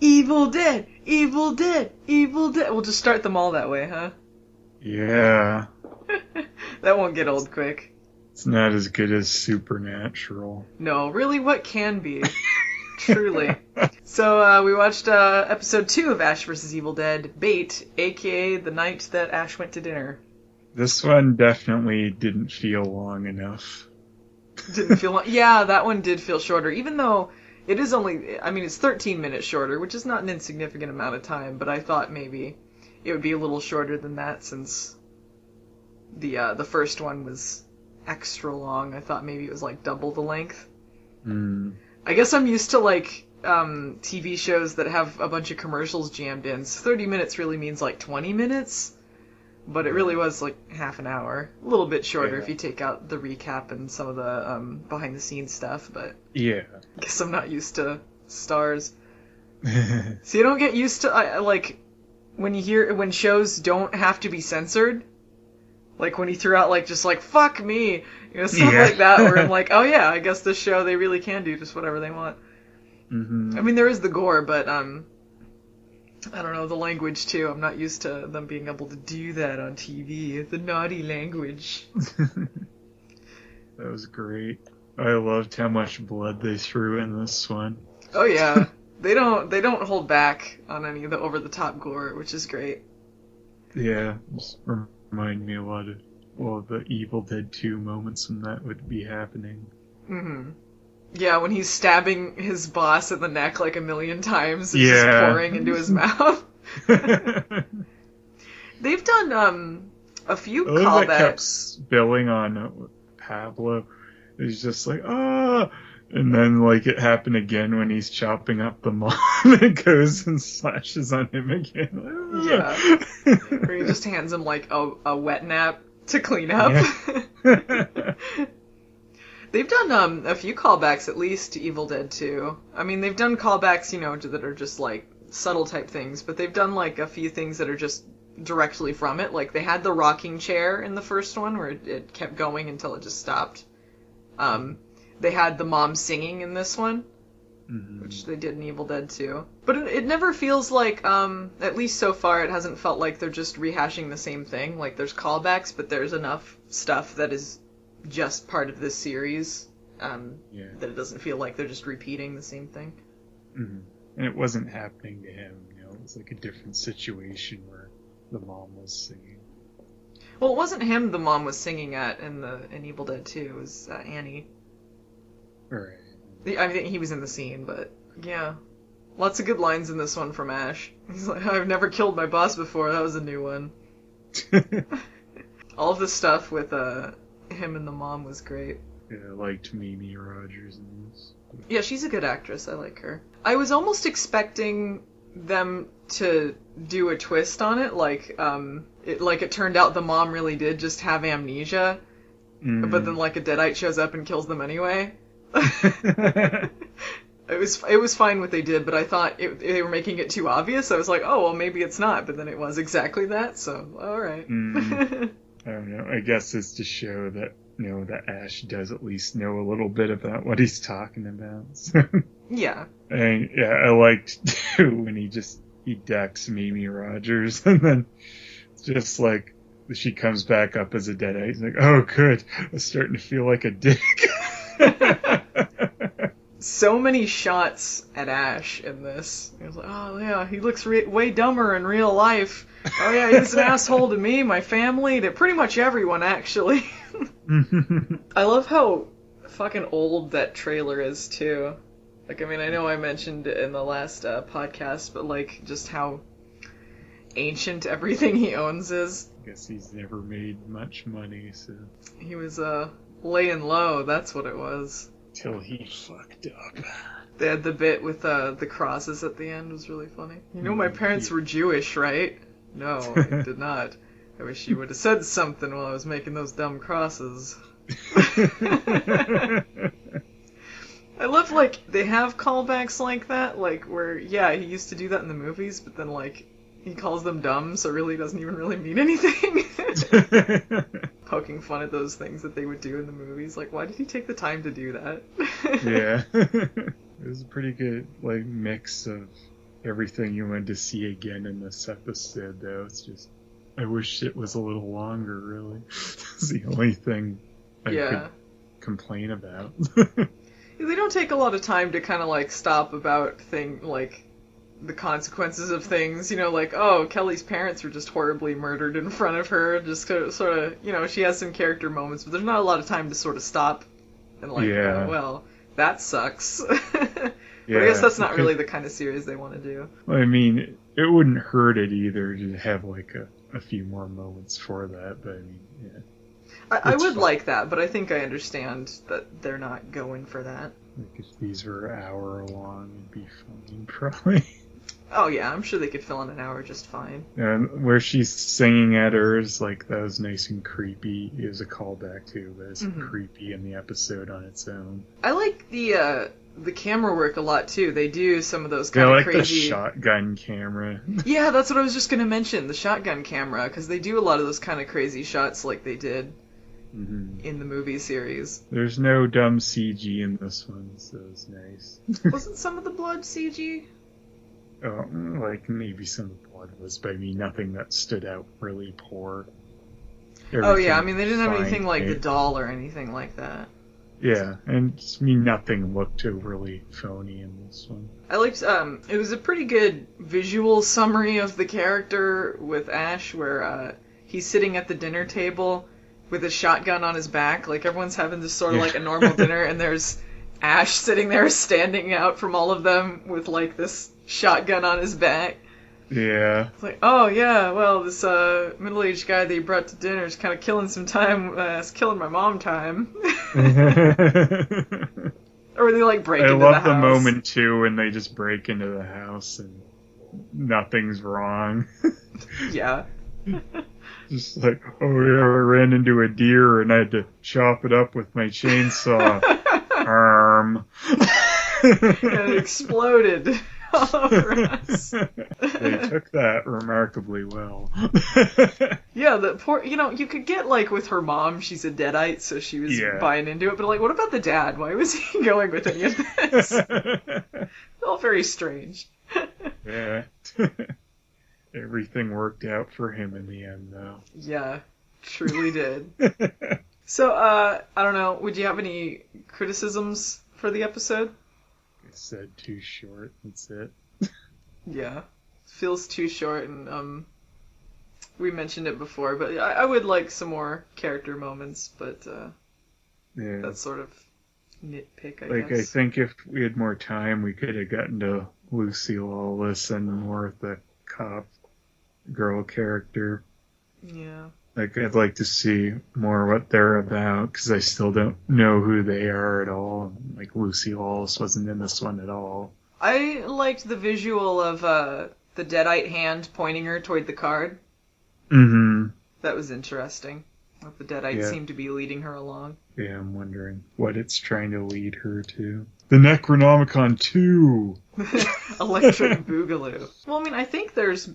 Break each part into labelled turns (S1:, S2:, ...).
S1: Evil Dead, Evil Dead, Evil Dead. We'll just start them all that way, huh?
S2: Yeah.
S1: That won't get old quick.
S2: It's not as good as Supernatural.
S1: No, really, what can be? Truly. So, we watched episode 2 of Ash vs. Evil Dead, Bait, aka the night that Ash went to dinner.
S2: This one definitely didn't feel long enough.
S1: Didn't feel long. Yeah, that one did feel shorter, even though it is only, I mean, it's 13 minutes shorter, which is not an insignificant amount of time, but I thought maybe it would be a little shorter than that since the first one was extra long. I thought maybe it was like double the length. I guess I'm used to like TV shows that have a bunch of commercials jammed in. So 30 minutes really means like 20 minutes, but it really was like half an hour. A little bit shorter if you take out the recap and some of the behind the scenes stuff, but
S2: yeah.
S1: I guess I'm not used to stars. See, I don't get used to like when shows don't have to be censored. Like when he threw out like just like fuck me, stuff like that. Where I'm like, oh yeah, I guess this show they really can do just whatever they want. I mean, there is the gore, but I don't know, the language too. I'm not used to them being able to do that on TV. The naughty language.
S2: That was great. I loved how much blood they threw in this one.
S1: Oh yeah, they don't hold back on any of the over the top gore, which is great.
S2: Yeah, just remind me a lot of the Evil Dead 2 moments when that would be happening.
S1: Yeah, when he's stabbing his boss in the neck like a million times and just pouring into his mouth. They've done a few callbacks.
S2: That kept spilling on Pablo. He's just like, ah! And then, like, it happened again when he's chopping up the mom and it goes and slashes on him again.
S1: Yeah. Where he just hands him, like, a wet nap to clean up. Yeah. They've done a few callbacks, at least, to Evil Dead 2. I mean, they've done callbacks, that are just, like, subtle type things, but they've done, like, a few things that are just directly from it. Like, they had the rocking chair in the first one, where it kept going until it just stopped. They had the mom singing in this one, which they did in Evil Dead 2. But it never feels like, at least so far, it hasn't felt like they're just rehashing the same thing. Like, there's callbacks, but there's enough stuff that is just part of this series that it doesn't feel like they're just repeating the same thing.
S2: And it wasn't happening to him, it was like a different situation where the mom was singing.
S1: Well, it wasn't him the mom was singing at in Evil Dead 2, it was Annie.
S2: Right.
S1: I think he was in the scene, but yeah. Lots of good lines in this one from Ash. He's like, I've never killed my boss before, that was a new one. All of the stuff with him and the mom was great.
S2: Yeah, I liked Mimi Rogers in this.
S1: Yeah, she's a good actress, I like her. I was almost expecting them to do a twist on it, like it turned out the mom really did just have amnesia, but then like a Deadite shows up and kills them anyway. It was fine what they did, but I thought they were making it too obvious. I was like, oh, well, maybe it's not, but then it was exactly that, so alright.
S2: I don't know, I guess it's to show that, that Ash does at least know a little bit about what he's talking about. So.
S1: Yeah.
S2: And, yeah, I liked, too, when he decks Mimi Rogers, and then it's just like, she comes back up as a Deadite. He's like, oh, good, I'm starting to feel like a dick.
S1: So many shots at Ash in this. He was like, oh yeah, he looks way dumber in real life. Oh yeah, he's an asshole to me, my family, to pretty much everyone, actually. I love how fucking old that trailer is, too. Like, I mean, I know I mentioned it in the last podcast, but like, just how ancient everything he owns is.
S2: I guess he's never made much money, so... He
S1: was, laying low, that's what it was.
S2: Till he fucked up.
S1: They had the bit with the crosses at the end, was really funny. My parents were Jewish, right? No, I did not. I wish you would have said something while I was making those dumb crosses. I love, like, they have callbacks like that, like, where, yeah, he used to do that in the movies, but then, like, he calls them dumb, so really doesn't even really mean anything. Poking fun at those things that they would do in the movies. Like, why did he take the time to do that?
S2: Yeah. It was a pretty good, like, mix of everything you wanted to see again in this episode, though. It's just, I wish it was a little longer, really. It's the only thing I could complain about.
S1: They don't take a lot of time to kind of, like, stop about the consequences of things, like, oh, Kelly's parents were just horribly murdered in front of her, just sort of, she has some character moments, but there's not a lot of time to sort of stop and, like, oh, well, that sucks. But I guess that's not really the kind of series they want to do.
S2: I mean, it wouldn't hurt it either to have, like, a few more moments for that, but I mean, yeah.
S1: I would like that, but I think I understand that they're not going for that.
S2: Like, if these were an hour long, it'd be fine, probably.
S1: Oh yeah, I'm sure they could fill in an hour just fine.
S2: And where she's singing at her is, like, that was nice and creepy. It was a callback too, but it's creepy in the episode on its own.
S1: I like the camera work a lot too. They do some of those kind of crazy...
S2: the shotgun camera.
S1: Yeah, that's what I was just going to mention, the shotgun camera, because they do a lot of those kind of crazy shots like they did in the movie series.
S2: There's no dumb CG in this one, so it's nice.
S1: Wasn't some of the blood CG?
S2: Oh, like, maybe some of the blood was, but I mean, nothing that stood out really poor.
S1: Oh yeah, I mean, they didn't have anything like the doll or anything like that.
S2: Yeah, and I mean, nothing looked overly phony in this one.
S1: I liked, it was a pretty good visual summary of the character with Ash, where he's sitting at the dinner table with a shotgun on his back, like everyone's having this sort of like a normal dinner, and there's Ash sitting there standing out from all of them with like this shotgun on his back.
S2: Yeah.
S1: It's like, oh yeah, well, this middle-aged guy that you brought to dinner is kind of killing some time, it's killing my mom time. Or they like break into the house. I love
S2: the moment too when they just break into the house and nothing's wrong.
S1: Yeah.
S2: Just like, oh yeah, I ran into a deer and I had to chop it up with my chainsaw. Arm.
S1: And it exploded all over us.
S2: They took that remarkably well.
S1: Yeah, the poor, you could get, like, with her mom, she's a Deadite, so she was buying into it, but, like, what about the dad? Why was he going with any of this? All very strange.
S2: Yeah. Everything worked out for him in the end, though.
S1: Yeah, truly did. So, I don't know, would you have any criticisms for the episode?
S2: I said too short, that's it.
S1: Yeah, feels too short, and we mentioned it before, but I would like some more character moments, but that's sort of nitpick, I guess.
S2: Like, I think if we had more time, we could have gotten to Lucy Lawless and more of the cop girl character.
S1: Yeah.
S2: Like, I'd like to see more what they're about, because I still don't know who they are at all. Like, Lucy Lawless wasn't in this one at all.
S1: I liked the visual of the Deadite hand pointing her toward the card.
S2: Mm-hmm.
S1: That was interesting. Like, the Deadite seemed to be leading her along.
S2: Yeah, I'm wondering what it's trying to lead her to. The Necronomicon 2!
S1: Electric Boogaloo. Well, I mean, I think there's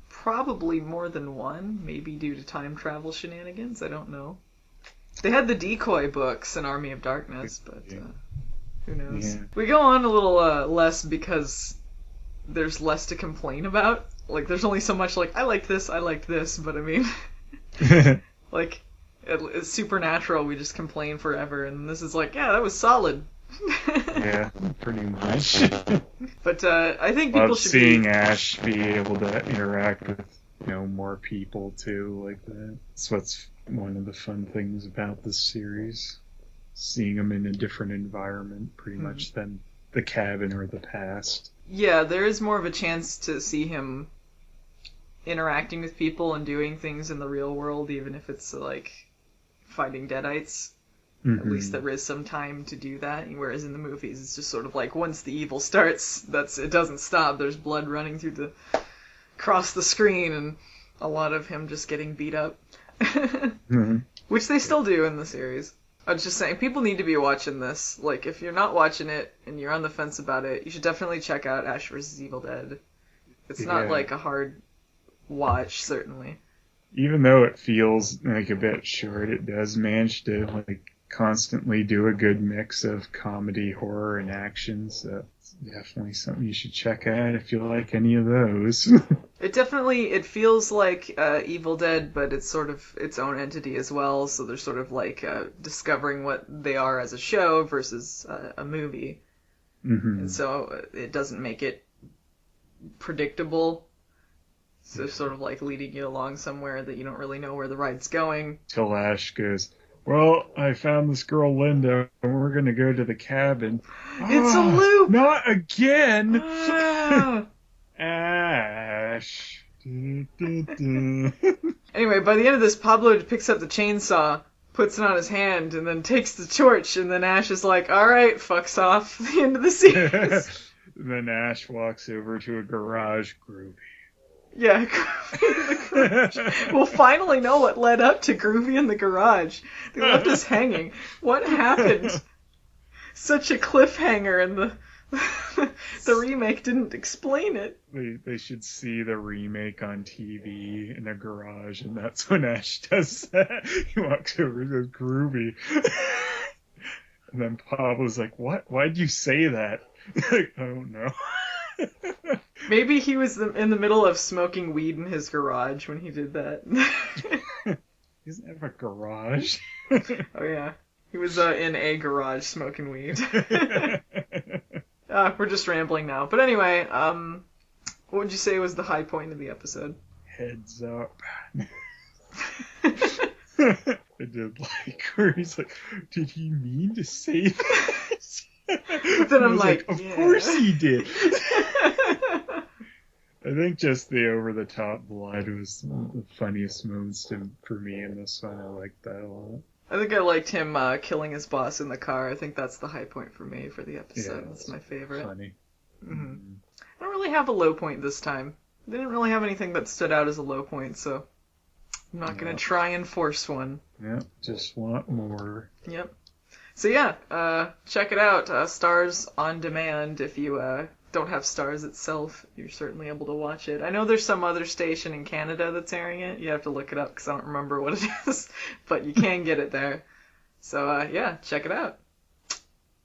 S1: probably more than one, maybe due to time travel shenanigans, I don't know. They had the decoy books in Army of Darkness, but who knows. Yeah. We go on a little less because there's less to complain about. Like, there's only so much, like, I liked this, but I mean, like, it's Supernatural, we just complain forever, and this is like, yeah, that was solid.
S2: Yeah, pretty much.
S1: But I think people should
S2: seeing Ash be able to interact with, more people too, like that. That's what's one of the fun things about this series. Seeing him in a different environment, pretty much, than the cabin or the past. Yeah,
S1: there is more of a chance to see him interacting with people and doing things in the real world, even if it's like fighting Deadites.
S2: Mm-hmm.
S1: At least there is some time to do that, whereas in the movies it's just sort of like once the evil starts, it doesn't stop. There's blood running across the screen, and a lot of him just getting beat up. Which they still do in the series. I was just saying, people need to be watching this. Like, if you're not watching it and you're on the fence about it, you should definitely check out Ash vs. Evil Dead. It's not like a hard watch, certainly.
S2: Even though it feels like a bit short, it does manage to constantly do a good mix of comedy, horror, and action. So it's definitely something you should check out if you like any of those.
S1: It feels like Evil Dead, but it's sort of its own entity as well. So they're sort of like discovering what they are as a show versus a movie.
S2: Mm-hmm.
S1: And so it doesn't make it predictable. So sort of like leading you along somewhere that you don't really know where the ride's going.
S2: Till Ash goes, well, I found this girl Linda, and we're going to go to the cabin.
S1: It's a loop!
S2: Not again!
S1: Ah.
S2: Ash.
S1: Anyway, by the end of this, Pablo picks up the chainsaw, puts it on his hand, and then takes the torch, and then Ash is like, alright, fucks off. The end of the series.
S2: Then Ash walks over to a garage, Groovy.
S1: Yeah, Groovy in the garage. We'll finally know what led up to Groovy in the garage. They left us hanging. What happened? Such a cliffhanger, and the remake didn't explain it.
S2: They should see the remake on TV in a garage, and that's when Ash does that. He walks over and goes, Groovy. And then Pablo's like, what? Why'd you say that? Like, I don't know.
S1: Maybe he was in the middle of smoking weed in his garage when he did that.
S2: He doesn't have a garage.
S1: Oh, yeah. He was in a garage smoking weed. We're just rambling now. But anyway, what would you say was the high point of the episode?
S2: Heads up. I did like where he's like, did he mean to say this?
S1: But then I'm like,
S2: of
S1: yeah.
S2: course he did. I think just the over-the-top blood was one of the funniest moments for me in this one. I liked that a lot.
S1: I think I liked him killing his boss in the car. I think that's the high point for me for the episode.
S2: Yeah,
S1: that's my favorite.
S2: Funny.
S1: Mm-hmm. I don't really have a low point this time. I didn't really have anything that stood out as a low point, so I'm not going to try and force one.
S2: Yep, just want more.
S1: Yep. So yeah, check it out. Stars on demand. If you don't have Stars itself, you're certainly able to watch it. I know there's some other station in Canada that's airing it. You have to look it up because I don't remember what it is, but you can get it there. So yeah, check it out.